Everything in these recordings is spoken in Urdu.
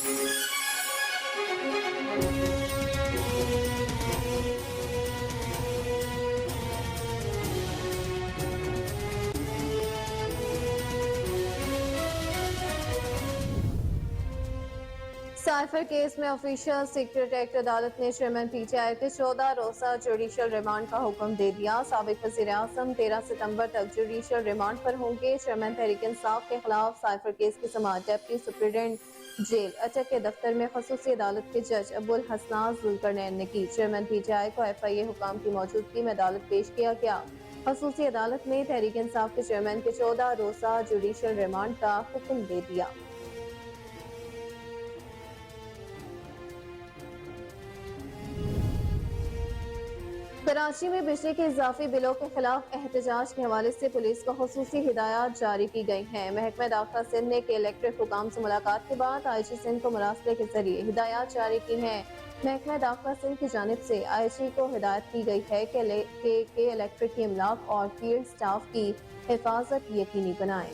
سائفر کیس میں آفیشل سیکرٹ ایکٹ عدالت نے چیئرمین پی ٹی آئی کے 14 روزہ جوڈیشل ریمانڈ کا حکم دے دیا۔ سابق وزیر اعظم 13 ستمبر تک جوڈیشل ریمانڈ پر ہوں گے۔ چیئرمین تحریک انصاف کے خلاف سائفر کیس کی سماعت ڈپٹی سپرنٹنڈنٹ جیل اٹک کے دفتر میں خصوصی عدالت کے جج ابو الحسنات ذوالقرنین نے کی۔ چیئرمین پی ٹی آئی کو ایف آئی اے حکام کی موجودگی میں عدالت پیش کیا گیا۔ خصوصی عدالت نے تحریک انصاف کے چیئرمین کے 14 روزہ جوڈیشل ریمانڈ کا حکم دے دیا۔ کراچی میں بجلی کے اضافی بلوں کے خلاف احتجاج کے حوالے سے پولیس کو خصوصی ہدایات جاری کی گئی ہیں۔ محکمہ داخلہ سندھ نے کے الیکٹرک حکام سے ملاقات کے بعد آئی جی سندھ کو مراسلے کے ذریعے ہدایات جاری کی ہیں۔ محکمہ داخلہ سندھ کی جانب سے آئی جی کو ہدایت کی گئی ہے کہ کے الیکٹرک کی املاک اور فیلڈ سٹاف کی حفاظت یقینی بنائیں۔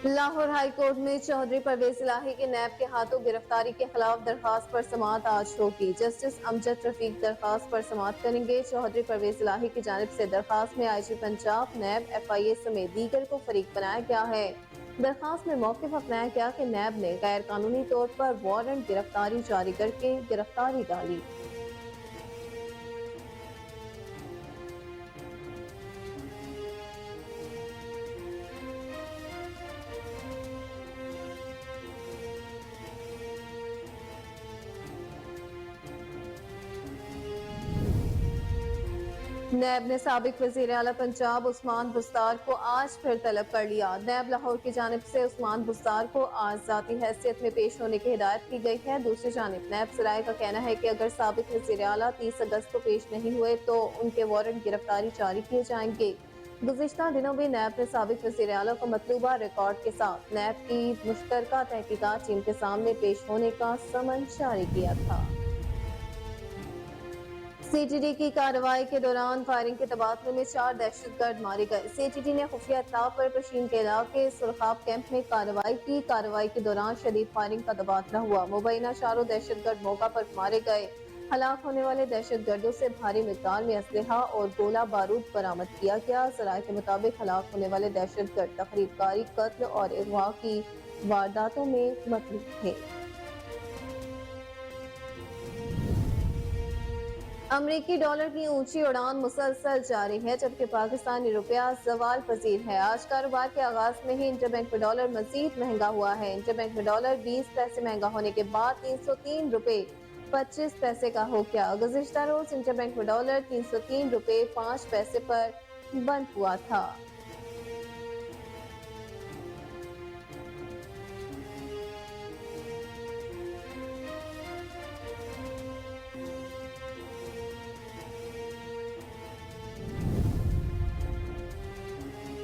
لاہور ہائی کورٹ میں چودھری پرویز الہی کی نیب کے ہاتھوں گرفتاری کے خلاف درخواست پر سماعت آج ہوگی۔ جسٹس امجد رفیق درخواست پر سماعت کریں گے۔ چودھری پرویز الہی کی جانب سے درخواست میں آئی جی پنجاب، نیب، ایف آئی اے سمیت دیگر کو فریق بنایا گیا ہے۔ درخواست میں موقف اپنایا گیا کہ نیب نے غیر قانونی طور پر وارنٹ گرفتاری جاری کر کے گرفتاری ڈالی۔ نیب نے سابق وزیر اعلیٰ پنجاب عثمان بزدار کو آج پھر طلب کر لیا۔ نیب لاہور کی جانب سے عثمان بزدار کو آج ذاتی حیثیت میں پیش ہونے کی ہدایت کی گئی ہے۔ دوسری جانب نیب سرائے کا کہنا ہے کہ اگر سابق وزیر اعلیٰ 30 اگست کو پیش نہیں ہوئے تو ان کے وارنٹ گرفتاری جاری کیے جائیں گے۔ گزشتہ دنوں بھی نیب نے سابق وزیر اعلیٰ کو مطلوبہ ریکارڈ کے ساتھ نیب کی مشترکہ تحقیقات ٹیم کے سامنے پیش ہونے کا سمن جاری کیا تھا۔ سی ٹی ڈی کی کارروائی کے دوران فائرنگ کے تبادلے میں 4 دہشت گرد مارے گئے۔ سی ٹی ڈی نے خفیہ اطلاع پر پشین کے علاقے سرخاب کیمپ میں کارروائی کی۔ کارروائی کے دوران شدید فائرنگ کا تبادلہ ہوا۔ مبینہ 4 دہشت گرد موقع پر مارے گئے۔ ہلاک ہونے والے دہشت گردوں سے بھاری مقدار میں اسلحہ اور گولہ بارود برآمد کیا گیا۔ ذرائع کے مطابق ہلاک ہونے والے دہشت گرد تخریب کاری، قتل اور اغوا کی وارداتوں میں ملوث تھے۔ امریکی ڈالر کی اونچی اڑان مسلسل جاری ہے جبکہ پاکستانی روپیہ زوال پذیر ہے۔ آج کاروبار کے آغاز میں ہی انٹر بینک میں ڈالر مزید مہنگا ہوا ہے۔ انٹر بینک میں ڈالر 20 پیسے مہنگا ہونے کے بعد 303 روپے 25 پیسے کا ہو گیا۔ گزشتہ روز انٹر بینک میں ڈالر 303 روپے 5 پیسے پر بند ہوا تھا۔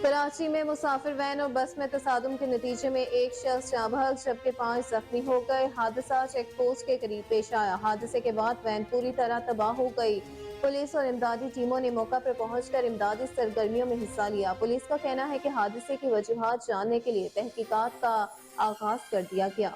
کراچی میں مسافر وین اور بس میں تصادم کے نتیجے میں ایک شخص جاں بحق جبکہ 5 زخمی ہو گئے۔ حادثہ چیک پوسٹ کے قریب پیش آیا۔ حادثے کے بعد وین پوری طرح تباہ ہو گئی۔ پولیس اور امدادی ٹیموں نے موقع پر پہنچ کر امدادی سرگرمیوں میں حصہ لیا۔ پولیس کا کہنا ہے کہ حادثے کی وجوہات جاننے کے لیے تحقیقات کا آغاز کر دیا گیا۔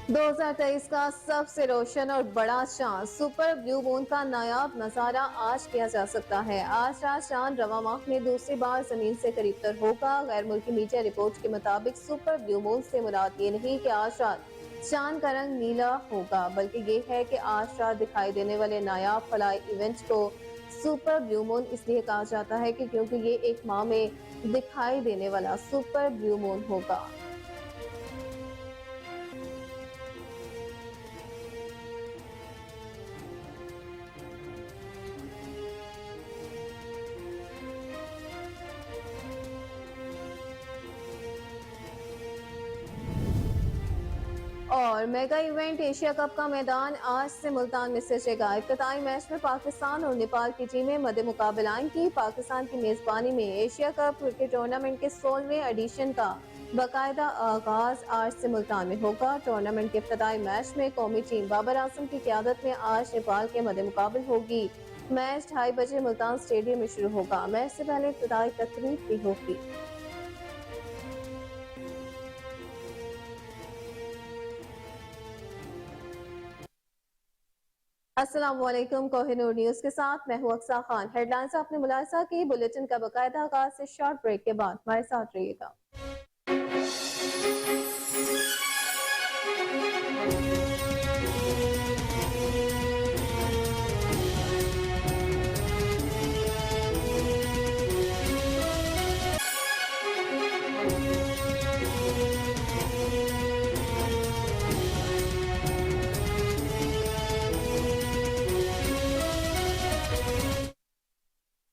2023 کا سب سے روشن اور بڑا چاند سپر بلیو مون کا نایاب نظارہ آج کیا جا سکتا ہے۔ آج رات چاند رواں ماہ میں دوسری بار زمین سے قریب تر ہوگا۔ غیر ملکی میڈیا رپورٹ کے مطابق سپر بلیو مون سے مراد یہ نہیں کہ آج رات چاند کا رنگ نیلا ہوگا، بلکہ یہ ہے کہ آج رات دکھائی دینے والے نایاب فلائی ایونٹ کو سپر بلیو مون اس لیے کہا جاتا ہے کہ کیونکہ یہ ایک ماہ میں دکھائی دینے والا سپر بلیو مون ہوگا۔ اور میگا ایونٹ ایشیا کپ کا میدان آج سے ملتان میں سجے گا۔ افتتاحی میچ میں پاکستان اور نیپال کی ٹیمیں مد مقابل آئیں گی۔ پاکستان کی میزبانی میں ایشیا کپ کرکٹ ٹورنامنٹ کے 16ویں ایڈیشن کا باقاعدہ آغاز آج سے ملتان میں ہوگا۔ ٹورنامنٹ کے افتتاحی میچ میں قومی ٹیم بابر اعظم کی قیادت میں آج نیپال کے مد مقابل ہوگی۔ میچ 2:30 بجے ملتان اسٹیڈیم میں شروع ہوگا۔ میچ سے پہلے افتتاحی تقریب بھی ہوگی۔ السلام علیکم، کوہ نور نیوز کے ساتھ میں ہوں اقصیٰ خان۔ ہیڈ لائنز آپ نے ملاحظہ کی، بلیٹن کا باقاعدہ آغاز سے شارٹ بریک کے بعد ہمارے ساتھ رہیے گا۔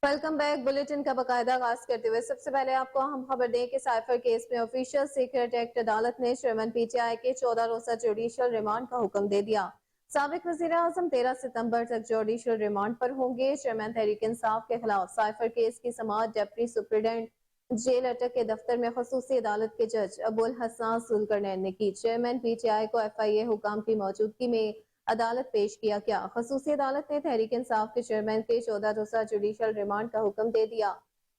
Welcome back. بلیٹن کا باقاعدہ آغاز کرتے ہوئے سب سے پہلے آپ کو اہم خبر دیں کہ سائفر کیس میں آفیشل سیکرٹ ایکٹ عدالت نے چیئرمین پی ٹی آئی کے 14 روزہ جوڈیشل ریمانڈ کا حکم دے دیا۔ سابق وزیر اعظم 13 ستمبر تک جوڈیشل ریمانڈ پر ہوں گے۔ چیئرمین تحریک انصاف کے خلاف سائفر کیس کی سماعت ڈپٹی سپرنٹنڈنٹ جیل اٹک کے دفتر میں خصوصی عدالت کے جج ابوالحسن ذوالقرنین نے کی۔ چیئرمین پی ٹی آئی کو ایف آئی اے حکام کی موجودگی میں عدالت پیش کیا گیا۔ خصوصی عدالت نے تحریک انصاف کے چیئرمین کے 14 روزہ جوڈیشل ریمانڈ کا حکم دے دیا۔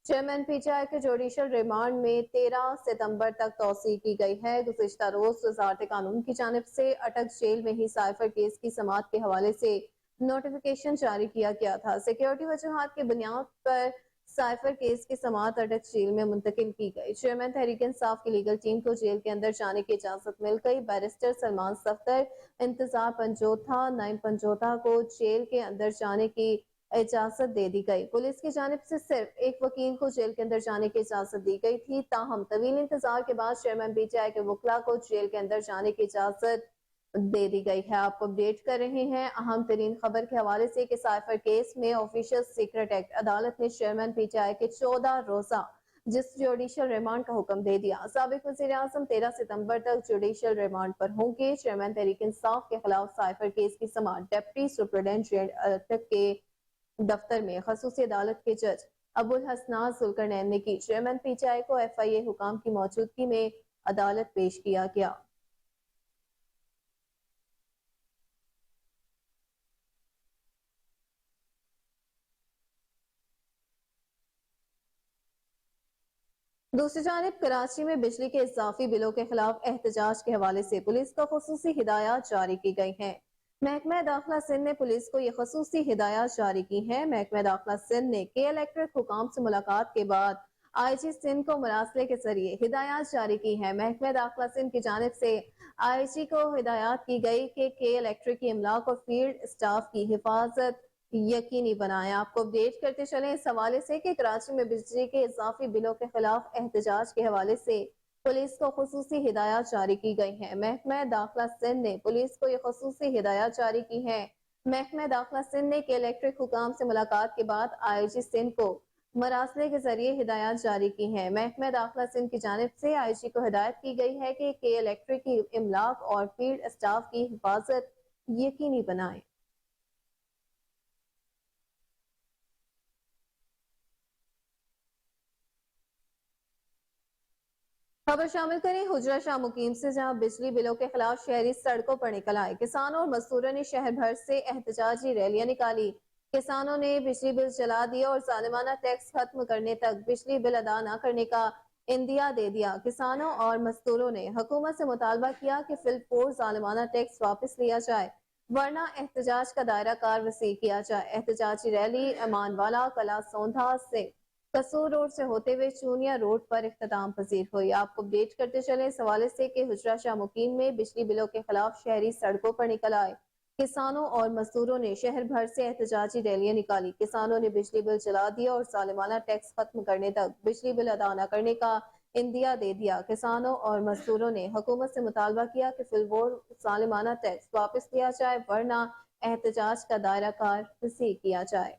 چیئرمین پی ٹی آئی کے جوڈیشل ریمانڈ میں 13 ستمبر تک توسیع کی گئی ہے۔ گزشتہ روز وزارت قانون کی جانب سے اٹک جیل میں ہی سائفر کیس کی سماعت کے حوالے سے نوٹیفیکیشن جاری کیا گیا تھا۔ سیکیورٹی وجوہات کی بنیاد پر سائفر کیس کی سماعت اٹک جیل میں منتقل کی گئی۔ چیئرمین تحریک انصاف کی لیگل ٹیم کو جیل کے اندر جانے کی اجازت مل گئی۔ بیرسٹر سلمان صفدر، انتظار پنجوتھا، نائم پنجوتھا کو جیل کے اندر جانے کی اجازت دے دی گئی۔ پولیس کی جانب سے صرف ایک وکیل کو جیل کے اندر جانے کی اجازت دی گئی تھی، تاہم طویل انتظار کے بعد چیئرمین پی ٹی آئی کے وکلاء کو جیل کے اندر جانے کی اجازت دے دی گئی ہے۔ آپ کو اپڈیٹ کر رہے ہیں اہم ترین خبر کے حوالے سے کہ سائفر کیس میں آفیشل سیکرٹ ایکٹ عدالت نے چیئرمین پی ٹی آئی کے 14 روزہ جوڈیشل ریمانڈ کا حکم دے دیا۔ سابق وزیر اعظم 13 ستمبر تک جوڈیشل ریمانڈ پر ہوں گے۔ چیئرمین تحریک انصاف کے خلاف سائفر کیس کی سماعت ڈپٹی سپرنٹنڈنٹ جیل اٹک کے دفتر میں خصوصی عدالت کے جج ابوالحسن ذوالقرنین نے کی۔ چیئرمین پی ٹی آئی کو ایف آئی اے حکام کی موجودگی میں عدالت پیش کیا گیا۔ دوسری جانب کراچی میں بجلی کے اضافی بلوں کے خلاف احتجاج کے حوالے سے پولیس کو خصوصی ہدایات جاری کی گئی ہیں۔ محکمہ داخلہ سندھ نے پولیس کو یہ خصوصی ہدایات جاری کی ہیں۔ محکمہ داخلہ سندھ نے کے الیکٹرک حکام سے ملاقات کے بعد آئی جی سندھ کو مراسلے کے ذریعے ہدایات جاری کی ہیں۔ محکمہ داخلہ سندھ کی جانب سے آئی جی کو ہدایات کی گئی کہ کے الیکٹرک کی املاک اور فیلڈ اسٹاف کی حفاظت یقینی بنائیں۔ آپ کو اپڈیٹ کرتے چلیں اس حوالے سے کہ کراچی میں بجلی کے اضافی بلوں کے خلاف احتجاج کے حوالے سے پولیس کو خصوصی ہدایات جاری کی گئی ہیں۔ محکمہ داخلہ سندھ نے پولیس کو یہ خصوصی ہدایات جاری کی ہیں۔ محکمہ داخلہ سندھ نے کے الیکٹرک حکام سے ملاقات کے بعد آئی جی سندھ کو مراسلے کے ذریعے ہدایات جاری کی ہیں۔ محکمہ داخلہ سندھ کی جانب سے آئی جی کو ہدایت کی گئی ہے کہ کے الیکٹرک کی املاک اور فیلڈ اسٹاف کی حفاظت یقینی بنائیں۔ خبر شامل کریں حجرہ شاہ مقیم سے، جہاں بجلی بلوں کے خلاف شہری سڑکوں پر نکل آئے۔ کسانوں اور مزدوروں نے شہر بھر سے احتجاجی ریلیاں نکالی۔ کسانوں نے بجلی بل جلا دیا اور ظالمانہ ٹیکس ختم کرنے تک بجلی بل ادا نہ کرنے کا اندیا دے دیا۔ کسانوں اور مزدوروں نے حکومت سے مطالبہ کیا کہ فی الفور ظالمانہ ٹیکس واپس لیا جائے، ورنہ احتجاج کا دائرہ کار وسیع کیا جائے۔ احتجاجی ریلی امان والا، کلا سوندھا سے قصور روڈ سے ہوتے ہوئے چونیا روڈ پر اختتام پذیر ہوئی۔ آپ کو اپڈیٹ کرتے چلیں اس حوالے سے کہ حجرہ شاہ مقیم میں بجلی بلوں کے خلاف شہری سڑکوں پر نکل آئے۔ کسانوں اور مزدوروں نے شہر بھر سے احتجاجی ریلیاں نکالی۔ کسانوں نے بجلی بل جلا دیا اور ظالمانہ ٹیکس ختم کرنے تک بجلی بل ادا نہ کرنے کا اندیا دے دیا۔ کسانوں اور مزدوروں نے حکومت سے مطالبہ کیا کہ فی الفور ظالمانہ ٹیکس واپس لیا جائے، ورنہ احتجاج کا دائرہ کار وسیع کیا جائے۔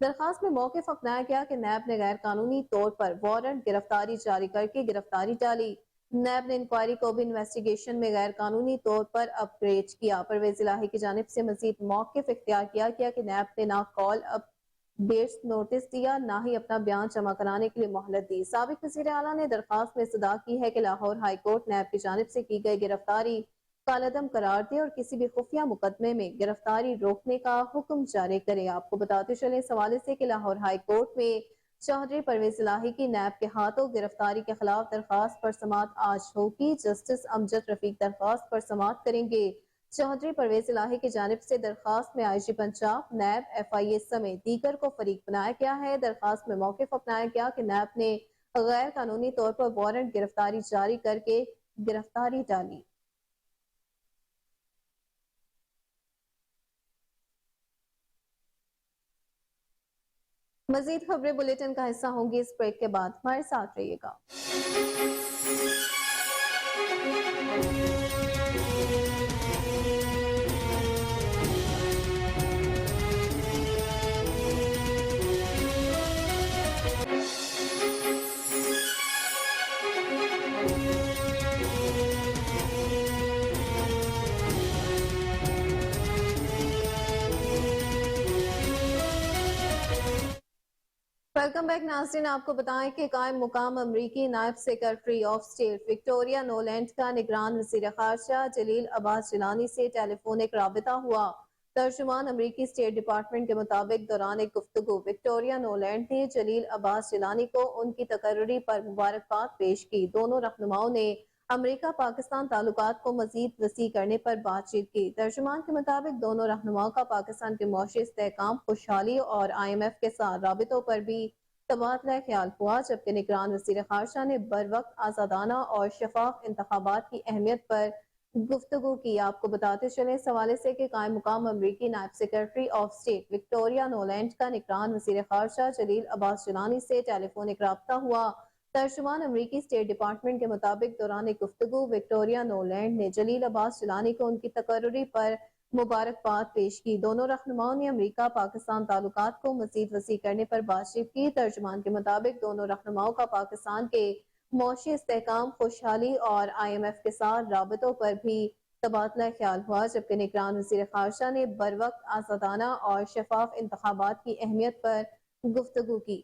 درخواست میں موقف اپنایا گیا کہ نیب نے غیر قانونی طور پر وارنٹ گرفتاری جاری کر کے گرفتاری ڈالی۔ نیب نے انکوائری کو بھی انویسٹیگیشن میں غیر قانونی طور پر اپ گریڈ کیا۔ پرویز الہی کی جانب سے مزید موقف اختیار کیا کہ نیب نے نہ کال اپ ڈیٹس نوٹس دیا نہ ہی اپنا بیان جمع کرانے کے لیے مہلت دی۔ سابق وزیر اعلیٰ نے درخواست میں استدعا کی ہے کہ لاہور ہائی کورٹ نیب کی جانب سے کی گئی گرفتاری کالعدم قرار دے اور کسی بھی خفیہ مقدمے میں گرفتاری روکنے کا حکم جاری کرے۔ آپ کو بتاتے چلیں اس حوالے سے کہ لاہور ہائی کورٹ میں چوہدری پرویز الہی کی نیب کے ہاتھوں گرفتاری کے خلاف درخواست پر سماعت آج ہوگی۔ جسٹس امجد رفیق درخواست پر سماعت کریں گے۔ چوہدری پرویز الہی کی جانب سے درخواست میں آئی جی پنجاب، نیب، ایف آئی اے سمیت دیگر کو فریق بنایا گیا ہے۔ درخواست میں موقف اپنایا گیا کہ نیب نے غیر قانونی طور پر وارنٹ گرفتاری جاری کر کے گرفتاری ڈالی۔ مزید خبریں بلیٹن کا حصہ ہوں گی اس بریک کے بعد، ہمارے ساتھ رہیے گا۔ ویلکم بیک ناظرین، آپ کو بتائیں کہ قائم مقام امریکی نائب سیکرٹری آف اسٹیٹ وکٹوریا نولینڈ کا نگران وزیر خارجہ جلیل عباس جیلانی سے ٹیلی فونک رابطہ ہوا۔ ترجمان امریکی اسٹیٹ ڈپارٹمنٹ کے مطابق دوران ایک گفتگو وکٹوریا نولینڈ نے جلیل عباس جیلانی کو ان کی تقرری پر مبارکباد پیش کی۔ دونوں رہنماؤں نے امریکہ پاکستان تعلقات کو مزید وسیع کرنے پر بات چیت کی۔ ترجمان کے مطابق دونوں رہنماؤں کا پاکستان کے معاشی استحکام، خوشحالی اور آئی ایم ایف کے ساتھ رابطوں پر بھی تبادلہ خیال ہوا، جبکہ نگران وزیر خارجہ نے بروقت آزادانہ اور شفاف انتخابات کی اہمیت پر گفتگو کی۔ آپ کو بتاتے چلیں اس حوالے سے کہ قائم مقام امریکی نائب سیکرٹری آف اسٹیٹ وکٹوریا نولینڈ کا نگران وزیر خارجہ جلیل عباس جیلانی سے ٹیلی فونک رابطہ ہوا۔ ترجمان امریکی اسٹیٹ ڈپارٹمنٹ کے مطابق دوران ایک گفتگو وکٹوریا نولینڈ نے جلیل عباس جیلانی کو ان کی تقرری پر مبارکباد پیش کی۔ دونوں رہنماؤں نے امریکہ پاکستان تعلقات کو مزید وسیع کرنے پر بات چیت کی۔ ترجمان کے مطابق دونوں رہنماؤں کا پاکستان کے معاشی استحکام، خوشحالی اور آئی ایم ایف کے ساتھ رابطوں پر بھی تبادلہ خیال ہوا، جبکہ نگران وزیر خارجہ نے بروقت آزادانہ اور شفاف انتخابات کی اہمیت پر گفتگو کی۔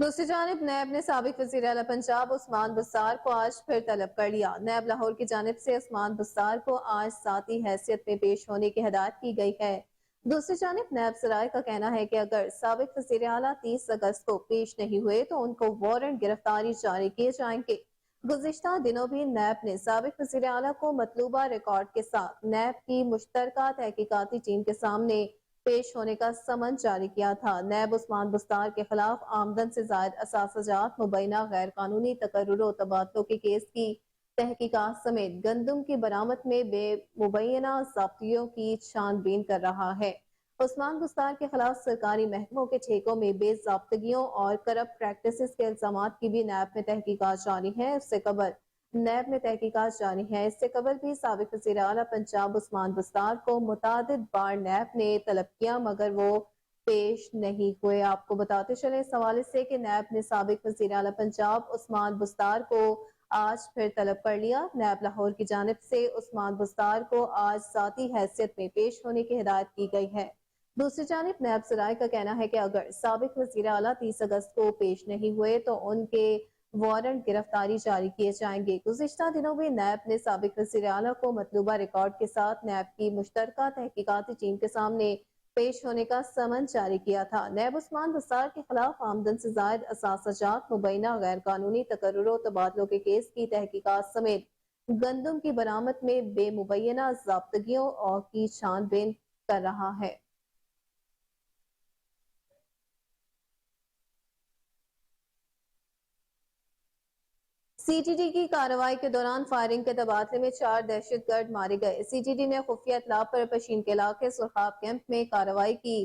دوسری جانب نیب نے سابق وزیر اعلیٰ پنجاب عثمان بستار کو آج پھر طلب کر لیا۔ نیب لاہور کی جانب سے عثمان بستار کو آج ذاتی حیثیت میں پیش ہونے کی ہدایت کی گئی ہے۔ دوسری جانب نیب سرائے کا کہنا ہے کہ اگر سابق وزیر اعلیٰ 30 اگست کو پیش نہیں ہوئے تو ان کو وارنٹ گرفتاری جاری کیے جائیں گے۔ گزشتہ دنوں بھی نیب نے سابق وزیر اعلیٰ کو مطلوبہ ریکارڈ کے ساتھ نیب کی مشترکہ تحقیقاتی ٹیم کے سامنے پیش ہونے کا سمن جاری کیا تھا۔ نیب عثمان بستار کے خلاف آمدن سے زائد اثاثہ جات، مبینہ غیر قانونی تقرر و تبادلوں کے کیس کی تحقیقات سمیت گندم کی برآمد میں بے مبینہ ضابطگیوں کی چھان بین کر رہا ہے۔ عثمان بستار کے خلاف سرکاری محکموں کے ٹھیکوں میں بے ضابطگیوں اور کرپٹ پریکٹسز کے الزامات کی بھی نیب میں تحقیقات جاری ہیں۔ اس سے قبل نیب میں تحقیقات جاری ہیں۔ اس سے قبل بھی سابق وزیر اعلیٰ پنجاب عثمان بستار کو متعدد بار نیب نے طلب کیا مگر وہ پیش نہیں ہوئے۔ آپ کو بتاتے چلیں اس حوالے سے کہ نیب نے سابق وزیر اعلیٰ پنجاب عثمان بستار کو آج پھر طلب کر لیا۔ نیب لاہور کی جانب سے عثمان بستار کو آج ذاتی حیثیت میں پیش ہونے کی ہدایت کی گئی ہے۔ دوسری جانب نیب سرائے کا کہنا ہے کہ اگر سابق وزیر اعلیٰ 30 اگست کو پیش نہیں ہوئے تو ان کے وارنٹ گرفتاری جاری کیے جائیں گے۔ گزشتہ دنوں بھی نیب نے سابق وزیر اعلیٰ کو مطلوبہ ریکارڈ کے ساتھ نیب کی مشترکہ تحقیقاتی ٹیم کے سامنے پیش ہونے کا سمن جاری کیا تھا۔ نیب عثمان بستار کے خلاف آمدن سے زائد اثاثہ جات، مبینہ غیر قانونی تقرر و تبادلوں کے کیس کی تحقیقات سمیت گندم کی برآمد میں بے مبینہ ضابطگیوں اور کی چھان بین کر رہا ہے۔ سی ٹی ڈی کی کارروائی کے دوران فائرنگ کے تبادلے میں 4 دہشت گرد مارے گئے۔ سی ٹی ڈی نے خفیہ اطلاع پر پشین کے علاقے سرخاب کیمپ میں کارروائی کی۔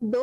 2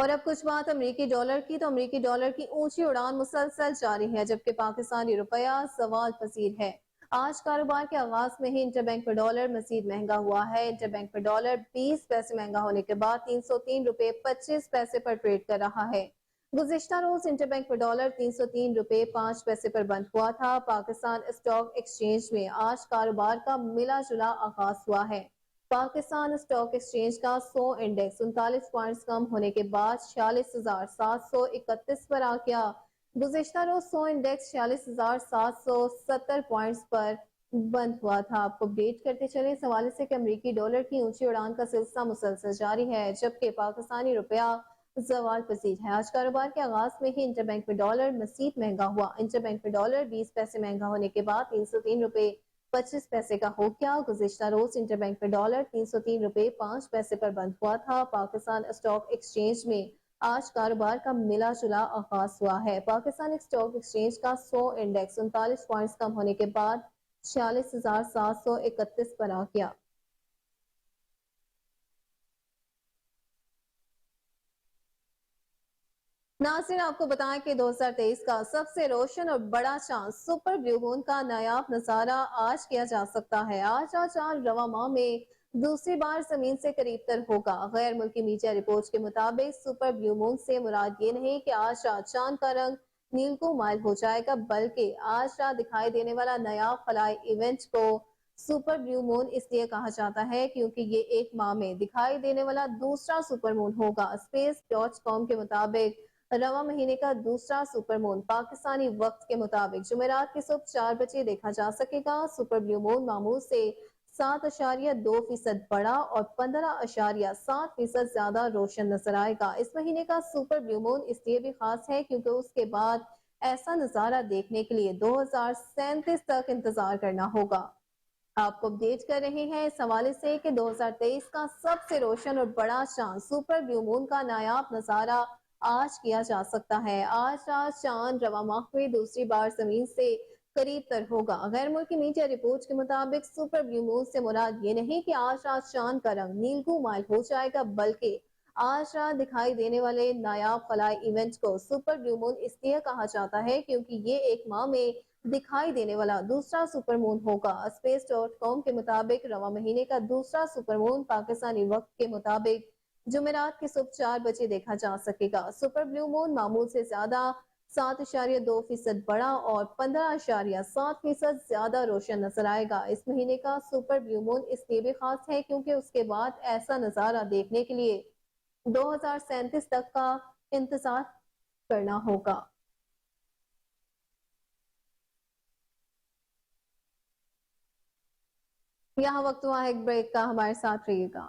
اور اب کچھ بات امریکی ڈالر کی، تو امریکی ڈالر کی اونچی اڑان مسلسل جاری ہے، جبکہ پاکستانی روپیہ زوال پذیر ہے۔ آج کاروبار کے آغاز میں ہی انٹر بینک پر ڈالر مزید مہنگا ہوا ہے۔ انٹر بینک پر ڈالر 20 پیسے مہنگا ہونے کے بعد 303 روپے 25 پیسے پر ٹریڈ کر رہا ہے۔ گزشتہ روز انٹر بینک پر ڈالر 303 روپے 5 پیسے پر بند ہوا تھا۔ پاکستان اسٹاک ایکسچینج میں آج کاروبار کا ملا جلا آغاز ہوا ہے۔ پاکستان اسٹاک ایکسچینج کا 100 انڈیکس 39 پوائنٹس کم ہونے کے بعد 46,731 پر آ گیا۔ گزشتہ روز 100 انڈیکس 46,770 پوائنٹس پر بند ہوا تھا۔ آپ کو اپڈیٹ کرتے چلے اس حوالے سے کہ امریکی ڈالر کی اونچی اڑان کا سلسلہ مسلسل جاری ہے، جبکہ پاکستانی روپیہ زوال پذیر ہے۔ آج کاروبار کے آغاز میں ہی انٹر بینک میں ڈالر مزید مہنگا ہوا۔ انٹر بینک میں ڈالر 20 پیسے مہنگا ہونے کے بعد 303 روپے 25 پیسے کا ہو گیا۔ گزشتہ روز انٹر بینک میں ڈالر 303 روپے 5 پیسے پر بند ہوا تھا۔ پاکستان اسٹاک ایکسچینج میں آج کاروبار کا ملا جلا آغاز ہوا ہے۔ پاکستان اسٹاک ایکسچینج کا 100 انڈیکس 39 پوائنٹس کم ہونے کے بعد 46,731 پر آ گیا۔ ناظرین، آپ کو بتائیں کہ 2023 کا سب سے روشن اور بڑا چاند سپر بلیو مون کا نایاب نظارہ آج کیا جا سکتا ہے۔ آج چاند رواں ماہ میں دوسری بار زمین سے قریب تر ہوگا۔ غیر ملکی میڈیا رپورٹس کے مطابق سپر بلیو مون سے مراد یہ نہیں کہ آج رات چاند کا رنگ نیل کو مائل ہو جائے گا، بلکہ آج رات دکھائی دینے والا نایاب خلائی ایونٹ کو سپر بلیو مون اس لیے کہا جاتا ہے کیونکہ یہ ایک ماہ میں دکھائی دینے والا دوسرا سپر مون ہوگا۔ space.com کے مطابق رواں مہینے کا دوسرا سپر مون پاکستانی وقت کے مطابق جمعرات کی صبح 4 بجے دیکھا جا سکے گا۔ سپر بلیو مون معمول سے 7.2% بڑا اور 15.7% زیادہ روشن نظر آئے گا۔ اس مہینے کا سپر بلیو مون اس لیے بھی خاص ہے کیونکہ اس کے بعد ایسا نظارہ دیکھنے کے لیے 2037 تک انتظار کرنا ہوگا۔ آپ کو اپڈیٹ کر رہے ہیں اس حوالے سے کہ 2023 کا سب سے روشن اور بڑا چاند سپر بلیو مون کا نایاب نظارہ آج کیا جا سکتا ہے۔ آج رات چاند رواں ماہ میں دوسری بار زمین سے قریب تر ہوگا۔ غیر ملکی میڈیا رپورٹس کے مطابق سپر بلیو مون سے مراد یہ نہیں کہ آج رات چاند کا رنگ نیلگو مائل ہو جائے گا، بلکہ آج رات دکھائی دینے والے نایاب خلائی ایونٹ کو سپر بلیو مون اس لیے کہا جاتا ہے کیونکہ یہ ایک ماہ میں دکھائی دینے والا دوسرا سپر مون ہوگا۔ space.com کے مطابق رواں مہینے کا دوسرا سپر مون پاکستانی وقت کے مطابق جمعرات کی صبح 4 بجے دیکھا جا سکے گا۔ سپر بلیو مون معمول سے زیادہ 7.2% بڑا اور 15.7% زیادہ روشن نظر آئے گا۔ اس مہینے کا سپر بلیو مون اس لیے بھی خاص ہے کیونکہ اس کے بعد ایسا نظارہ دیکھنے کے لیے 2037 تک کا انتظار کرنا ہوگا۔ یہاں وقت ہوا ہے ایک بریک کا، ہمارے ساتھ رہیے گا۔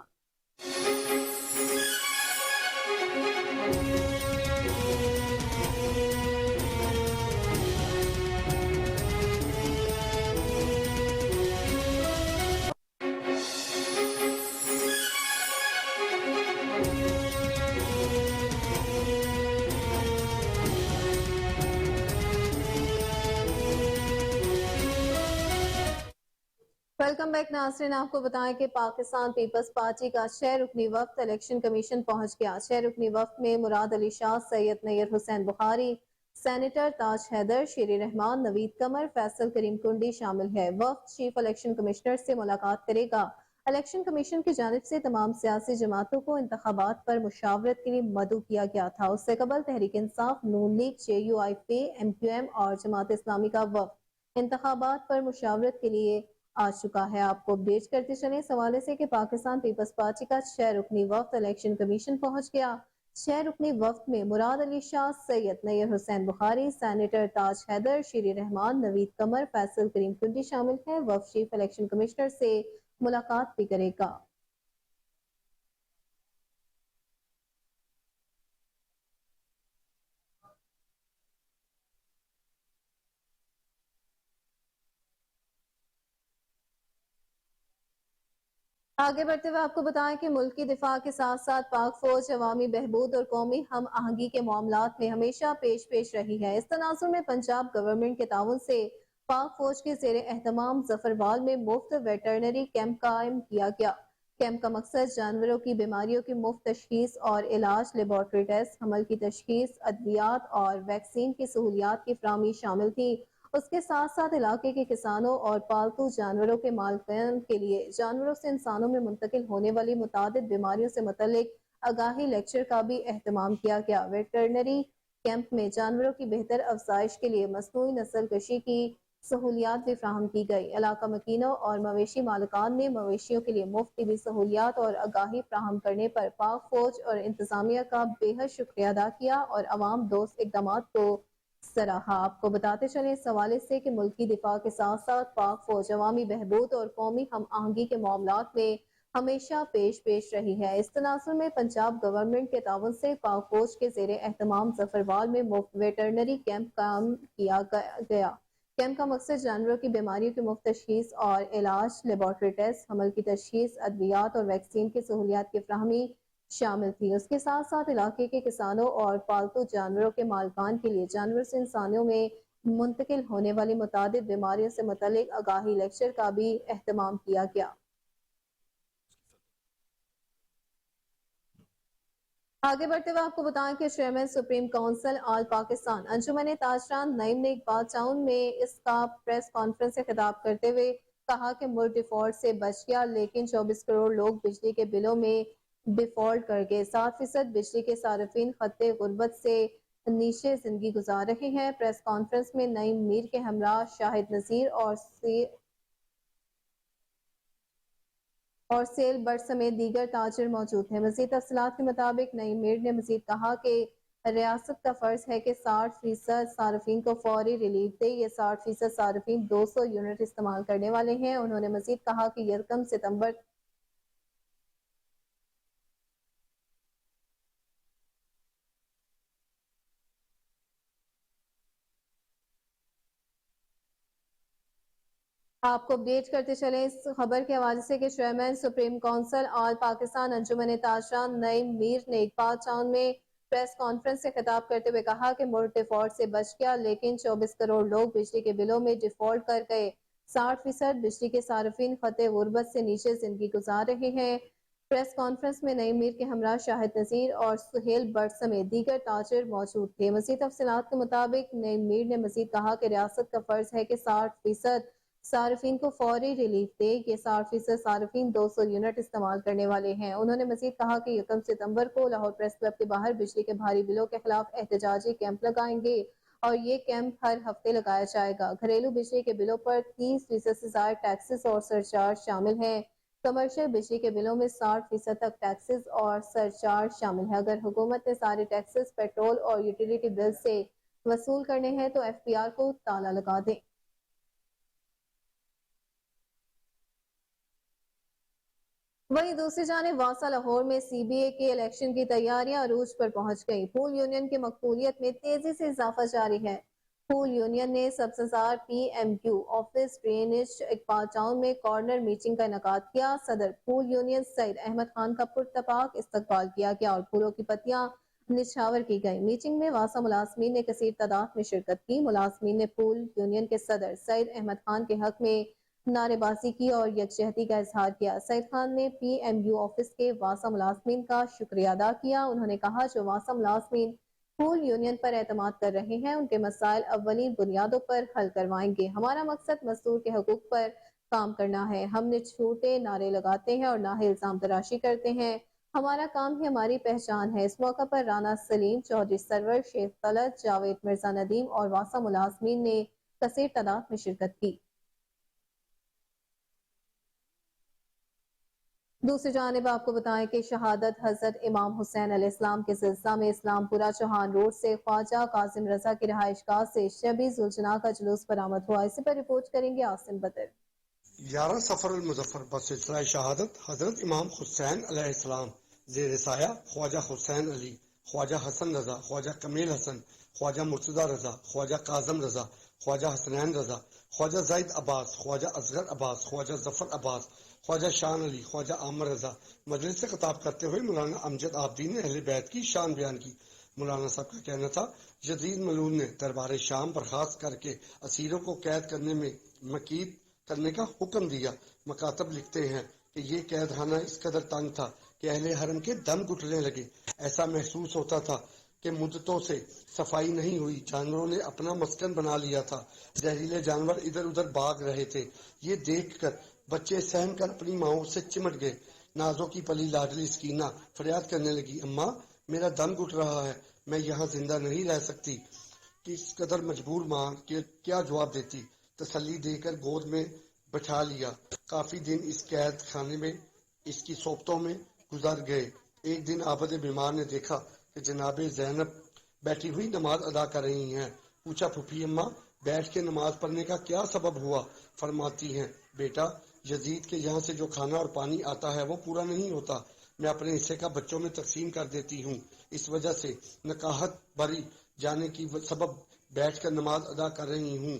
ویلکم بیک ناظرین، آپ کو بتائیں کہ پاکستان پیپلز پارٹی کا 6 رکنی وفد الیکشن کمیشن پہنچ گیا۔ 6 رکنی وفد میں مراد علی شاہ، سید نیر حسین بخاری، سینیٹر تاج حیدر، شیری رحمان، نوید قمر، فیصل کریم کنڈی شامل ہے۔ وفد چیف الیکشن کمشنر سے ملاقات کرے گا۔ الیکشن کمیشن کی جانب سے تمام سیاسی جماعتوں کو انتخابات پر مشاورت کے لیے مدعو کیا گیا تھا۔ اس سے قبل تحریک انصاف، نون لیگ، JUIP، MQM اور جماعت اسلامی کا وفد انتخابات پر مشاورت کے لیے آ چکا ہے۔ آپ کو اپڈیٹ کرتے چلیں اس حوالے سے کہ پاکستان پیپلز پارٹی کا 6 رکنی وفد الیکشن کمیشن پہنچ گیا۔ 6 رکنی وفد میں مراد علی شاہ، سید نیر حسین بخاری، سینیٹر تاج حیدر، شیری رحمان، نوید قمر، فیصل کریم کنڈی شامل ہیں۔ وفد چیف الیکشن کمشنر سے ملاقات بھی کرے گا۔ آگے بڑھتے ہوئے آپ کو بتائیں کہ ملک کی دفاع کے ساتھ ساتھ پاک فوج عوامی بہبود اور قومی ہم آہنگی کے معاملات میں ہمیشہ پیش رہی ہے۔ اس تناظر میں پنجاب گورنمنٹ کے تعاون سے پاک فوج کے زیر اہتمام ظفروال میں مفت ویٹرنری کیمپ قائم کیا گیا۔ کیمپ کا مقصد جانوروں کی بیماریوں کی مفت تشخیص اور علاج، لیبارٹری ٹیسٹ، حمل کی تشخیص، ادویات اور ویکسین کی سہولیات کی فراہمی شامل تھی۔ اس کے ساتھ ساتھ علاقے کے کسانوں اور پالتو جانوروں کے مالکان کے لیے جانوروں سے انسانوں میں منتقل ہونے والی متعدد بیماریوں سے متعلق آگاہی لیکچر کا بھی اہتمام کیا گیا۔ ویٹرنری کیمپ میں جانوروں کی بہتر افزائش کے لیے مصنوعی نسل کشی کی سہولیات بھی فراہم کی گئی۔ علاقہ مکینوں اور مویشی مالکان نے مویشیوں کے لیے مفت طبی سہولیات اور آگاہی فراہم کرنے پر پاک فوج اور انتظامیہ کا بے حد شکریہ ادا کیا اور عوام دوست اقدامات کو سراہا۔ آپ کو بتاتے چلیں اس حوالے سے کہ ملکی دفاع کے ساتھ ساتھ پاک فوج عوامی بہبود اور قومی ہم آہنگی کے معاملات میں ہمیشہ پیش رہی ہے۔ اس تناظر میں پنجاب گورنمنٹ کے تعاون سے پاک فوج کے زیر اہتمام ظفروال میں مفت ویٹرنری کیمپ قائم کیا گیا۔ کیمپ کا مقصد جانوروں کی بیماریوں کی مفت تشخیص اور علاج، لیبارٹری ٹیسٹ، حمل کی تشخیص، ادویات اور ویکسین کی سہولیات کی فراہمی شامل تھی۔ اس کے ساتھ ساتھ علاقے کے کسانوں اور پالتو جانوروں کے مالکان کے لیے جانور سے انسانوں میں منتقل ہونے والی متعدد بیماریوں سے متعلق آگاہی لیکچر کا بھی اہتمام کیا گیا۔ آگے بڑھتے ہوئے آپ کو بتائیں کہ چیئرمین سپریم کونسل آل پاکستان انجمن تاجران نعیم نے اقبال ٹاؤن میں اس کا پریس کانفرنس سے خطاب کرتے ہوئے کہا کہ ملک ڈیفالٹ سے بچ گیا، لیکن 24 کروڑ لوگ بجلی کے بلوں میں ڈیفالٹ کر گئے۔ 7% بجلی کے صارفین خط غربت سے نیچے زندگی گزار رہے ہیں۔ پریس کانفرنس میں نعیم میر کے ہمراہ شاہد نذیر اور سیل بٹ سمیت دیگر تاجر موجود ہیں۔ مزید تفصیلات کے مطابق نعیم میر نے مزید کہا کہ ریاست کا فرض ہے کہ 60% صارفین کو فوری ریلیف دے۔ یہ 60% صارفین 200 یونٹ استعمال کرنے والے ہیں۔ انہوں نے مزید کہا کہ 1 ستمبر آپ کو اپڈیٹ کرتے چلیں اس خبر کے حوالے سے کہ چیئرمین سپریم کونسل آل پاکستان انجمن تاجران نعیم میر نے اقبال ٹاؤن میں پریس کانفرنس سے خطاب کرتے ہوئے کہا کہ ملک ڈیفالٹ سے بچ گیا، لیکن 24 کروڑ لوگ بجلی کے بلوں میں ڈیفالٹ کر گئے۔ 60% بجلی کے صارفین خط غربت سے نیچے زندگی گزار رہے ہیں۔ پریس کانفرنس میں نعیم میر کے ہمراہ شاہد نذیر اور سہیل بٹ سمیت دیگر تاجر موجود تھے۔ مزید تفصیلات کے مطابق نعیم میر نے مزید کہا کہ ریاست کا فرض ہے کہ 60% صارفین کو فوری ریلیف دے۔ یہ 60% صارفین 200 یونٹ استعمال کرنے والے ہیں۔ انہوں نے مزید کہا کہ 1 ستمبر کو لاہور پریس کلب کے باہر بجلی کے بھاری بلوں کے خلاف احتجاجی کیمپ لگائیں گے اور یہ کیمپ ہر ہفتے لگایا جائے گا۔ گھریلو بجلی کے بلوں پر 30% سے زائد ٹیکسز اور سرچارج شامل ہیں۔ کمرشل بجلی کے بلوں میں 60% تک ٹیکسز اور سرچارج شامل ہے۔ اگر حکومت نے سارے ٹیکسز پیٹرول اور یوٹیلیٹی بل سے وصول کرنے ہیں تو FPR کو تالا لگا دیں۔ وہیں دوسری جانب واسا لاہور میں CBA کے الیکشن کی تیاریاں عروج پر پہنچ گئی۔ پول یونین کی مقبولیت میں تیزی سے اضافہ جاری ہے۔ پول یونین نے سبززار PMQ office drainage Iqbal town میں کارنر میٹنگ کا انعقاد کیا۔ صدر پول یونین سعید احمد خان کا پرتپاک استقبال کیا گیا اور پھولوں کی پتیاں نچھاور کی گئی۔ میٹنگ میں واسا ملازمین نے کثیر تعداد میں شرکت کی۔ ملازمین نے پول یونین کے صدر سعید احمد خان کے حق میں نعرے بازی کی اور یکجہتی کا اظہار کیا۔ سعید خان نے PMU آفس کے واسا ملازمین کا شکریہ ادا کیا۔ انہوں نے کہا جو واسا ملازمین پول یونین پر اعتماد کر رہے ہیں ان کے مسائل اولین بنیادوں پر حل کروائیں گے۔ ہمارا مقصد مزدور کے حقوق پر کام کرنا ہے۔ ہم نے جھوٹے نعرے لگاتے ہیں اور نہ ہی الزام تراشی کرتے ہیں۔ ہمارا کام ہی ہماری پہچان ہے۔ اس موقع پر رانا سلیم، چودھری سرور، شیخ طلعت، جاوید مرزا ندیم اور واسا ملازمین نے کثیر تعداد میں شرکت کی۔ دوسری جانب آپ کو بتائیں کہ شہادت حضرت امام حسین علیہ السلام کے سلسلہ میں اسلام پورہ چوہان روڈ سے خواجہ قاسم رضا کی رہائش گاہ سے شبی ذوالجناح کا جلوس برآمد ہوا۔ اسی پر رپورٹ کریں گے عاصم بدر۔ 11 سفر المظفر بسلسلہ شہادت حضرت امام حسین علیہ السلام زیر سایہ خواجہ حسین علی، خواجہ حسن رضا، خواجہ کمیل حسن، خواجہ مرتضی رضا، خواجہ کاظم رضا، خواجہ حسنین رضا، خواجہ زید عباس، خواجہ اصغر عباس، خواجہ ظفر عباس، خواجہ شان علی، خواجہ عامر رضا مجلس سے خطاب کرتے ہوئے مولانا امجد عابدین نے اہل بیت کی شان بیان کی۔ مولانا صاحب کا کہنا تھا یزید ملعون نے دربار شام برخاست کر کے اسیروں کو قید کرنے میں مکید کرنے کا حکم دیا۔ مکاتب لکھتے ہیں کہ یہ قید خانہ اس قدر تنگ تھا کہ اہل حرم کے دم گھٹنے لگے. ایسا محسوس ہوتا تھا کہ مدتوں سے صفائی نہیں ہوئی. جانوروں نے اپنا مسکن بنا لیا تھا. زہریلے جانور ادھر ادھر بھاگ رہے تھے. یہ دیکھ کر بچے سہم کر اپنی ماؤں سے چمٹ گئے. نازوں کی پلی لاڈلی سکینہ فریاد کرنے لگی، اماں میرا دم گھٹ رہا ہے، میں یہاں زندہ نہیں رہ سکتی. کس قدر مجبور ماں کہ کیا جواب دیتی. تسلی دے کر گود میں بٹھا لیا. کافی دن اس قید خانے میں اس کی صحبتوں میں گزر گئے. ایک دن عابد بیمار نے دیکھا کہ جناب زینب بیٹھی ہوئی نماز ادا کر رہی ہیں. پوچھا، پھوپھی اماں بیٹھ کے نماز پڑھنے کا کیا سبب ہوا؟ فرماتی ہیں، بیٹا یزید کے یہاں سے جو کھانا اور پانی آتا ہے وہ پورا نہیں ہوتا. میں اپنے حصے کا بچوں میں تقسیم کر دیتی ہوں. اس وجہ سے نکاحت بری جانے کی سبب بیٹھ کر نماز ادا کر رہی ہوں.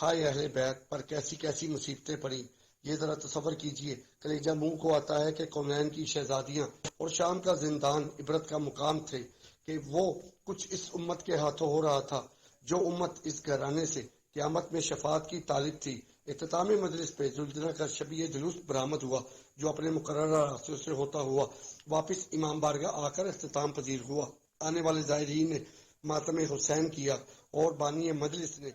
ہائے اہل بیت پر کیسی کیسی مصیبتیں پڑی. یہ ذرا تصور کیجئے، کلیجہ منہ کو آتا ہے کہ کونین کی شہزادیاں اور شام کا زندان عبرت کا مقام تھے کہ وہ کچھ اس امت کے ہاتھوں ہو رہا تھا، جو امت اس گھرانے سے قیامت میں شفاعت کی طالب تھی. اختتام مجلس پہ زلزلہ کا شبیہ جلوس برآمد ہوا جو اپنے مقررہ راستوں سے ہوتا ہوا واپس امام بارگاہ آ کر اختتام پذیر ہوا. آنے والے زائرین نے ماتم حسین کیا اور بانی مجلس نے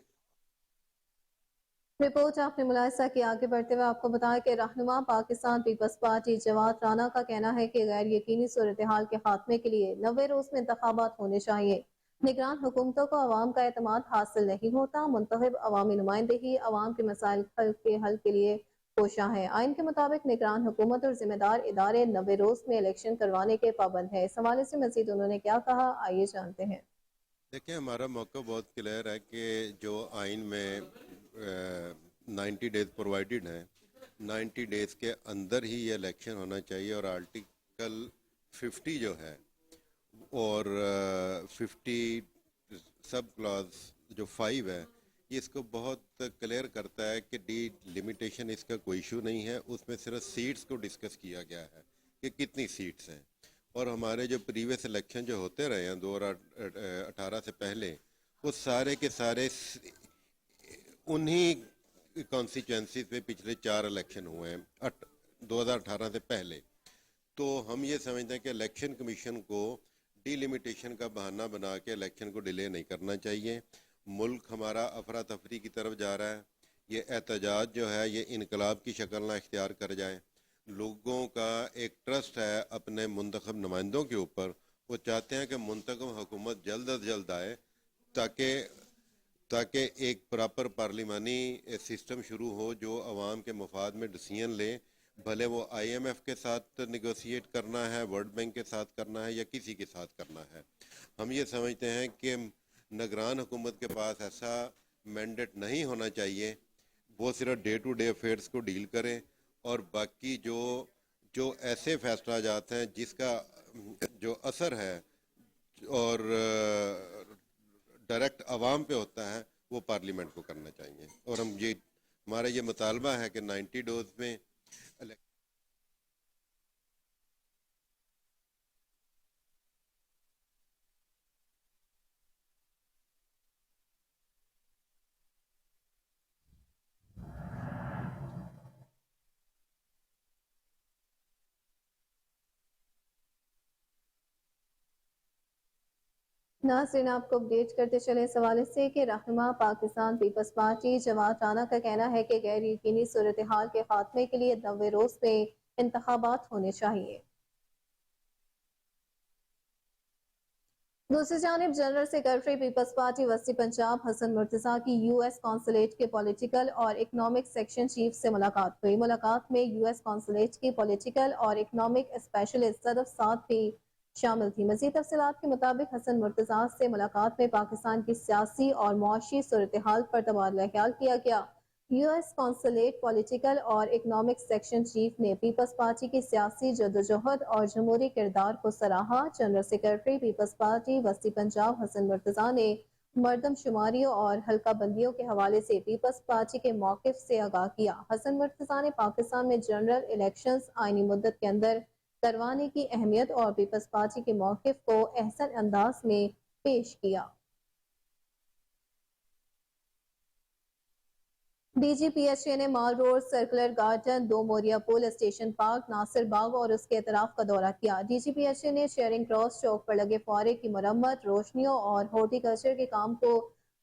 رپورٹ آپ نے ملاحظہ کی. آگے بڑھتے ہوئے آپ کو بتائیں کہ رہنما پاکستان پیپلز پارٹی جواد رانا کا کہنا ہے کہ غیر یقینی صورتحال کے خاتمے کے لیے 90 روز میں انتخابات ہونے چاہیے. نگران حکومتوں کو عوام کا اعتماد حاصل نہیں ہوتا. منتخب عوامی نمائندے ہی عوام کے مسائل کے حل کے لیے کوشاں ہے. آئین کے مطابق نگران حکومت اور ذمہ دار ادارے 90 روز میں الیکشن کروانے کے پابند ہے. اس حوالے سے مزید انہوں نے کیا کہا، آئیے جانتے ہیں. دیکھیں، ہمارا موقع بہت کلیئر ہے کہ جو آئین میں 90 ڈیز پرووائڈڈ ہیں، 90 ڈیز کے اندر ہی یہ الیکشن ہونا چاہیے. اور آرٹیکل 50 جو ہے اور 50 سب کلاز جو 5 ہے، یہ اس کو بہت کلیئر کرتا ہے کہ ڈی لمیٹیشن اس کا کوئی ایشو نہیں ہے. اس میں صرف سیٹس کو ڈسکس کیا گیا ہے کہ کتنی سیٹس ہیں. اور ہمارے جو پریویس الیکشن جو ہوتے رہے ہیں 2018 سے پہلے، وہ سارے کے سارے انہی کانسٹیچوئنسیز پہ پچھلے 4 الیکشن ہوئے ہیں 2018 سے پہلے. تو ہم یہ سمجھتے ہیں کہ الیکشن کمیشن کو ڈی لمیٹیشن کا بہانہ بنا کے الیکشن کو ڈیلے نہیں کرنا چاہیے. ملک ہمارا افراتفری کی طرف جا رہا ہے. یہ احتجاج جو ہے یہ انقلاب کی شکل نہ اختیار کر جائے. لوگوں کا ایک ٹرسٹ ہے اپنے منتخب نمائندوں کے اوپر. وہ چاہتے ہیں کہ منتخب حکومت جلد از جلد آئے تاکہ ایک پراپر پارلیمانی سسٹم شروع ہو جو عوام کے مفاد میں ڈیسیژن لے، بھلے وہ IMF کے ساتھ نیگوشیٹ کرنا ہے، ورلڈ بینک کے ساتھ کرنا ہے یا کسی کے ساتھ کرنا ہے. ہم یہ سمجھتے ہیں کہ نگران حکومت کے پاس ایسا مینڈیٹ نہیں ہونا چاہیے. وہ صرف ڈے ٹو ڈے افیئرس کو ڈیل کریں اور باقی جو ایسے فیصلہ جات ہیں جس کا جو اثر ہے اور ڈائریکٹ عوام پہ ہوتا ہے وہ پارلیمنٹ کو کرنا چاہیے. اور ہمارا یہ مطالبہ ہے کہ 90 ڈیز میں ناظرین، آپ کو اپڈیٹ کرتے چلے اس حوالے سے کہ رہنما پاکستان پیپلز پارٹی جواد رانا کا کہنا ہے کہ غیر یقینی صورتحال کے خاتمے کے لیے 90 روز میں انتخابات ہونے چاہیے. دوسری جانب جنرل سیکرٹری پیپلز پارٹی وسطی پنجاب حسن مرتضیٰ کی US قونصلیٹ کے پولیٹیکل اور اکنامک سیکشن چیف سے ملاقات ہوئی. ملاقات میں US قونصلیٹ کی پولیٹیکل اور اکنامک اسپیشلسٹ صدف سعد بھی شامل تھی. مزید تفصیلات کے مطابق حسن مرتضیٰ سے ملاقات میں پاکستان کی سیاسی اور معاشی صورتحال پر تبادلہ خیال کیا گیا. US قونصلیٹ پولیٹیکل اور اکنامک سیکشن چیف نے پیپلز پارٹی کی سیاسی جدوجہد اور جمہوری کردار کو سراہا. جنرل سیکرٹری پیپلز پارٹی وسطی پنجاب حسن مرتضیٰ نے مردم شماریوں اور حلقہ بندیوں کے حوالے سے پیپلز پارٹی کے موقف سے آگاہ کیا. حسن مرتضیٰ نے پاکستان میں جنرل الیکشنز آئینی مدت کے اندر کروانے کی اہمیت اور پیپلز پارٹی کے موقف کو احسن انداز میں پیش کیا. DGPHA نے مال روڈ سرکولر گارڈن دو موریا پول اسٹیشن پارک ناصر باغ اور اس کے اطراف کا دورہ کیا DGPHA نے شیئرنگ کراس چوک پر لگے فوارے کی مرمت روشنیوں اور ہارٹی کلچر کے کام کو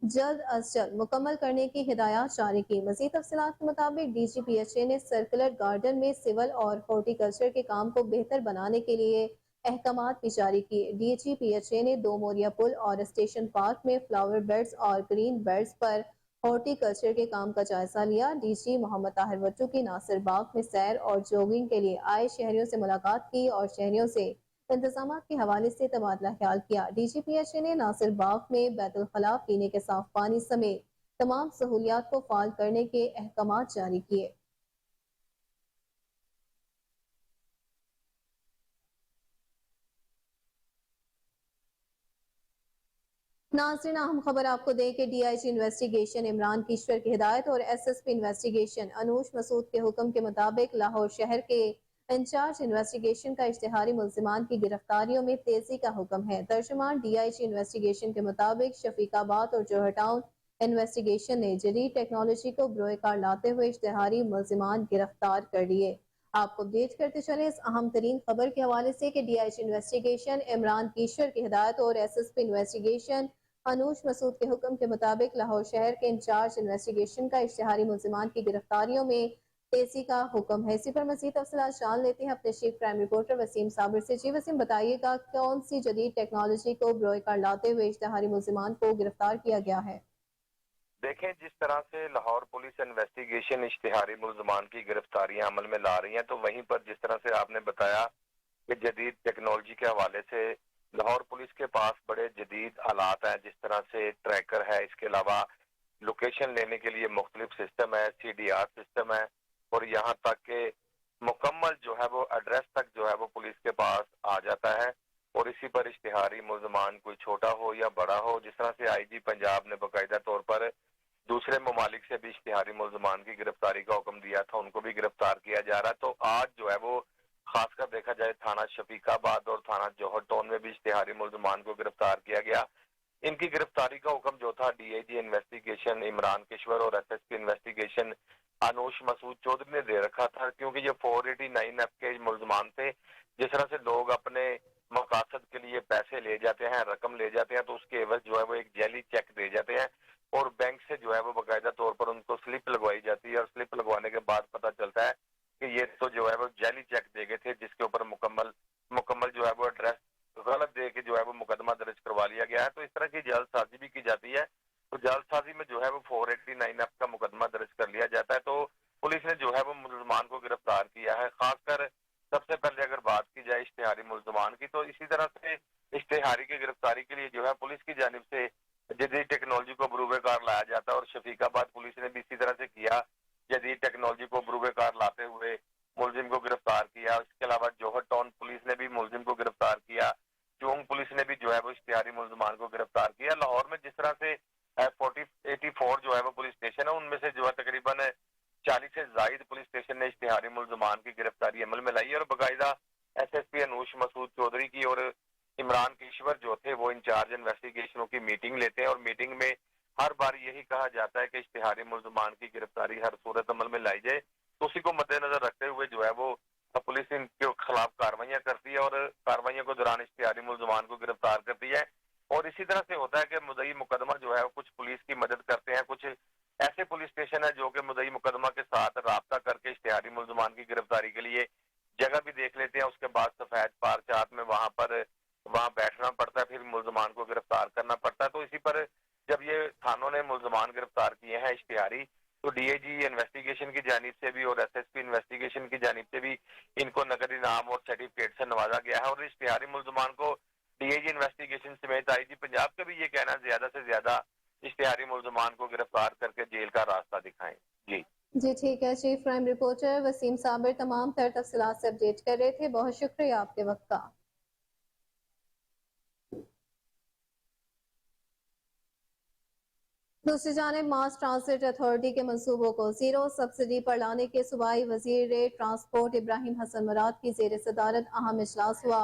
جلد از جلد مکمل کرنے کی ہدایات جاری کی مزید تفصیلات کے مطابق DGPHA نے سرکولر گارڈن میں سول اور ہارٹی کلچر کے کام کو بہتر بنانے کے لیے احکامات بھی جاری کیے DGPHA نے دو موریا پل اور اسٹیشن پارک میں فلاور بیڈز اور گرین بیڈز پر ہارٹی کلچر کے کام کا جائزہ لیا DG محمد طاہر وٹو کی ناصر باغ میں سیر اور جوگنگ کے لیے آئے شہریوں سے ملاقات کی اور شہریوں سے انتظامات کے حوالے سے تبادلہ خیال کیا DGPHA نے ناصر باغ میں بیت الخلاء پینے کے صاف پانی سمیت تمام سہولیات کو فعال کرنے کے احکامات جاری کیے ناظرین اہم خبر آپ کو دیں کہ DIG انویسٹیگیشن عمران کشور کی ہدایت اور SSP انویسٹیگیشن انوش مسعود کے حکم کے مطابق لاہور شہر کے انچارج انویسٹیگیشن کا اشتہاری ملزمان کی گرفتاریوں میں تیزی کا حکم ہے ترجمان DIG انویسٹیگیشن کے مطابق شفیق آباد اور جوہر ٹاؤن انویسٹیگیشن نے جدید ٹیکنالوجی کو بروئے کار لاتے ہوئے اشتہاری ملزمان گرفتار کر لیے آپ کو اپڈیٹ کرتے چلیں اس اہم ترین خبر کے حوالے سے کہ DIG انویسٹیگیشن عمران کشور کی ہدایت اور SSP انویسٹیگیشن انوش مسعود کے حکم کے مطابق لاہور شہر کے انچارج انویسٹیگیشن کا اشتہاری ملزمان کی گرفتاریوں میں تیزی کا حکم ہے اسی پر مزید تفصیلات جان لیتے ہیں اپنے چیف کرائم رپورٹر وسیم صابر سے جی وسیم بتائیے گا کون سی جدید ٹیکنالوجی کو بروئے کار لاتے ہوئے اشتہاری ملزمان کو گرفتار کیا گیا ہے دیکھیں جس طرح سے لاہور پولیس انویسٹیگیشن اشتہاری ملزمان کی گرفتاریاں عمل میں لا رہی ہیں تو وہیں پر جس طرح سے آپ نے بتایا کہ جدید ٹیکنالوجی کے حوالے سے لاہور پولیس کے پاس بڑے جدید آلات ہیں جس طرح سے ٹریکر ہے اس کے علاوہ لوکیشن لینے کے لیے مختلف سسٹم ہے CDR سسٹم ہے اور یہاں تک کہ مکمل جو ہے وہ ایڈریس تک جو ہے وہ پولیس کے پاس آ جاتا ہے اور اسی پر اشتہاری ملزمان کوئی چھوٹا ہو یا بڑا ہو جس طرح سے IG پنجاب نے باقاعدہ طور پر دوسرے ممالک سے بھی اشتہاری ملزمان کی گرفتاری کا حکم دیا تھا ان کو بھی گرفتار کیا جا رہا ہے تو آج جو ہے وہ خاص کر دیکھا جائے تھانہ شفیق آباد اور تھانہ جوہر ٹاؤن میں بھی اشتہاری ملزمان کو گرفتار کیا گیا ان کی گرفتاری کا حکم جو تھا DIG انویسٹیگیشن عمران کشور اور SSP انویسٹیگیشن انوش مسعود چودھری نے دے رکھا تھا کیونکہ یہ 489F کے ملزمان تھے جس طرح سے لوگ اپنے مقاصد کے لیے پیسے لے جاتے ہیں رقم لے جاتے ہیں تو اس کے عوض جو ہے وہ ایک جعلی چیک دے جاتے ہیں اور بینک سے جو ہے وہ باقاعدہ طور پر ان کو سلپ لگوائی جاتی ہے اور سلپ لگوانے کے بعد پتہ چلتا ہے کہ یہ تو جو ہے وہ جعلی چیک دے گئے تھے جس کے اوپر مکمل جو ہے وہ ایڈریس غلط دے کے جو ہے وہ مقدمہ درج کروا لیا گیا ہے تو اس طرح کی جعل سازی بھی کی جاتی ہے تو جعل سازی میں جو ہے وہ 489F کا مقدمہ درج کر لیا جاتا ہے تو پولیس نے جو ہے وہ ملزمان کو گرفتار کیا ہے خاص کر سب سے پہلے اگر بات کی جائے اشتہاری ملزمان کی تو اسی طرح سے اشتہاری کی گرفتاری کے لیے جو ہے پولیس کی جانب سے جدید ٹیکنالوجی کو بروئے کار لایا جاتا ہے اور شفیق آباد پولیس نے بھی اسی طرح سے کیا جدید ٹیکنالوجی کو بروئے کار لاتے ہوئے ملزم کو گرفتار کیا اس کے علاوہ جوہر ٹاؤن پولیس نے بھی ملزم کو گرفتار کیا چونگ پولیس نے بھی جو ہے وہ اشتہاری ملزمان کو گرفتار کیا لاہور میں جس طرح سے 84 جو ہے وہ پولیس اسٹیشن ہے ان میں سے جو ہے تقریباً 40 سے زائد پولیس اسٹیشن نے اشتہاری ملزمان کی گرفتاری عمل میں لائی اور باقاعدہ SSP انوش مسعود چودھری کی اور عمران کشور جو تھے وہ انچارج انویسٹیگیشنوں کی میٹنگ لیتے ہیں اور میٹنگ میں ہر بار یہی کہا جاتا ہے کہ اشتہاری ملزمان کی گرفتاری ہر صورت عمل میں لائی جائے تو اسی کو مد نظر رکھتے ہوئے جو ہے وہ پولیس ان کے خلاف کاروائیاں کرتی ہے اور کاروائیوں کے دوران اشتہاری ملزمان کو گرفتار کرتی ہے اور اسی طرح سے ہوتا ہے کہ مدعی مقدمہ جو ہے کچھ پولیس کی مدد کرتے ہیں کچھ ایسے پولیس اسٹیشن ہے جو کہ مدعی مقدمہ کے ساتھ رابطہ کر کے اشتہاری ملزمان کی گرفتاری کے لیے جگہ بھی دیکھ لیتے ہیں اس کے بعد سفید پارچات میں وہاں بیٹھنا پڑتا ہے پھر ملزمان کو گرفتار کرنا پڑتا ہے تو اسی پر جب یہ تھانوں نے ملزمان گرفتار کیے ہیں اشتہاری تو DIG انویسٹیگیشن کی جانب سے بھی اور SSP انویسٹیگیشن کی جانب سے بھی ان کو نقد انعام اور سرٹیفکیٹ سے نوازا گیا ہے اور اشتہاری ملزمان کو DIG انویسٹیگیشن سمیت IG پنجاب کا بھی یہ کہنا زیادہ سے زیادہ اشتہاری ملزمان کو گرفتار کر کے جیل کا راستہ دکھائیں جی ٹھیک ہے چیف کرائم رپورٹر وسیم صابر تمام تر تفصیلات سے اپڈیٹ کر رہے تھے بہت شکریہ آپ کے وقت کا دوسری جانب ماس ٹرانزٹ اتھارٹی کے منصوبوں کو زیرو سبسڈی پر لانے کے صوبائی وزیر ٹرانسپورٹ ابراہیم حسن مراد کی زیر صدارت اہم اجلاس ہوا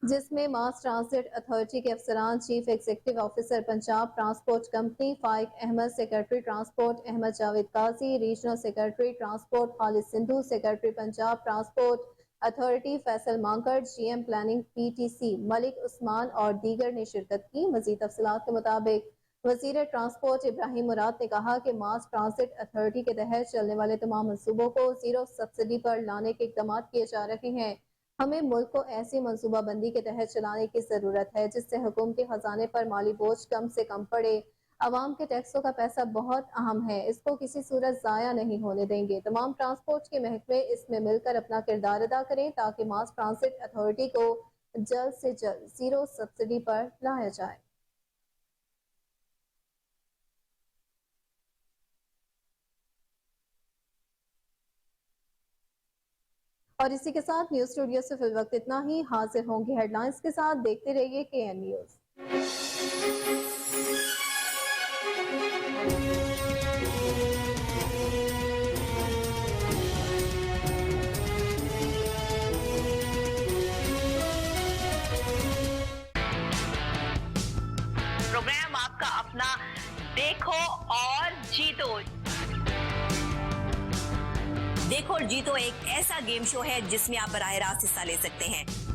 جس میں ماس ٹرانزٹ اتھارٹی کے افسران، chief executive officer Punjab transport company Faiq Ahmed, secretary transport Ahmed Javed Qazi, regional secretary transport Khalid Sindhu, secretary Punjab transport authority Faisal Mankar, G M planning P T C Malik Usman اور دیگر نے شرکت کی۔ مزید تفصیلات کے مطابق وزیر ٹرانسپورٹ ابراہیم مراد نے کہا کہ ماس ٹرانزٹ اتھارٹی کے تحت چلنے والے تمام منصوبوں کو زیرو سبسڈی پر لانے کے اقدامات کیے جا رہے ہیں۔ ہمیں ملک کو ایسی منصوبہ بندی کے تحت چلانے کی ضرورت ہے جس سے حکومتی خزانے پر مالی بوجھ کم سے کم پڑے۔ عوام کے ٹیکسوں کا پیسہ بہت اہم ہے، اس کو کسی صورت ضائع نہیں ہونے دیں گے۔ تمام ٹرانسپورٹ کے محکمے اس میں مل کر اپنا کردار ادا کریں تاکہ ماس ٹرانزٹ اتھارٹی کو جلد سے جلد زیرو سبسڈی پر لایا جائے۔ اور اسی کے ساتھ نیوز اسٹوڈیو سے فی الوقت اتنا ہی۔ حاضر ہوں گے ہیڈ لائنز کے ساتھ، دیکھتے رہیے KN نیوز۔ پروگرام آپ کا اپنا دیکھو اور جیتو۔ دیکھو اور جیتو ایک ایسا گیم شو ہے جس میں آپ براہ راست حصہ لے سکتے ہیں۔